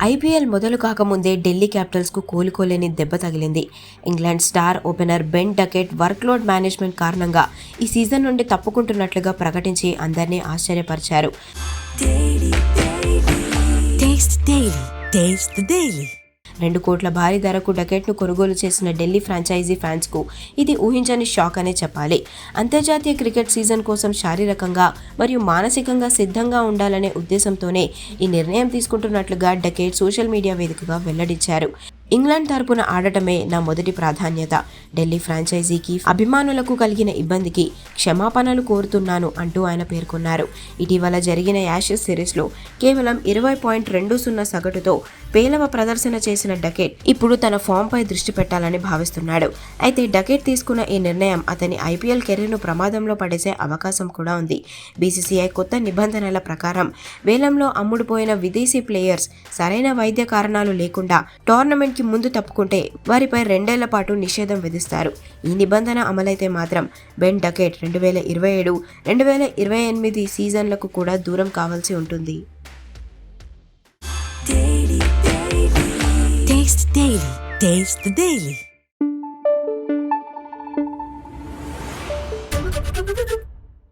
IPL మొదలు కాకముందే ఢిల్లీ క్యాపిటల్స్కు కోలుకోలేని దెబ్బ తగిలింది. England star opener Ben Duckett workload management కారణంగా ఈ సీజన్ నుండి తప్పుకుంటున్నట్లుగా ప్రకటించి అందరినీ ఆశ్చర్యపరిచారు. 2 కోట్ల భారీ ధరకు డకెట్ను కొనుగోలు చేసిన ఢిల్లీ ఫ్రాంచైజీ ఫ్యాన్స్కు ఇది ఊహించని షాక్ అనే చెప్పాలి. అంతర్జాతీయ క్రికెట్ సీజన్ కోసం శారీరకంగా మరియు మానసికంగా సిద్ధంగా ఉండాలనే ఉద్దేశంతోనే ఈ నిర్ణయం తీసుకుంటున్నట్లుగా డకెట్ సోషల్ మీడియా వేదికగా వెల్లడించారు. ఇంగ్లాండ్ తరపున ఆడటమే నా మొదటి ప్రాధాన్యత. ఢిల్లీ ఫ్రాంచైజీకి, అభిమానులకు కలిగిన ఇబ్బందికి క్షమాపణలు కోరుతున్నాను అంటూ ఆయన పేర్కొన్నారు. ఇటీవల జరిగిన యాషెస్ సిరీస్లో కేవలం 20.20 సగటుతో పేలవ ప్రదర్శన చేసిన డకెట్ ఇప్పుడు తన ఫామ్పై దృష్టి పెట్టాలని భావిస్తున్నాడు. అయితే డకెట్ తీసుకున్న ఈ నిర్ణయం అతని ఐపీఎల్ కెరీర్ను ప్రమాదంలో పడేసే అవకాశం కూడా ఉంది. బీసీసీఐ కొత్త నిబంధనల ప్రకారం వేలంలో అమ్ముడుపోయిన విదేశీ ప్లేయర్స్ సరైన వైద్య కారణాలు లేకుండా టోర్నమెంట్ ముందు తప్పుకుంటే వారిపై 2 ఏళ్ల పాటు నిషేధం విధిస్తారు. ఈ నిబంధన అమలైతే మాత్రం బెన్ డకెట్ 2027-2028 సీజన్లకు కూడా దూరం కావాల్సి ఉంటుంది. Taste the Daily.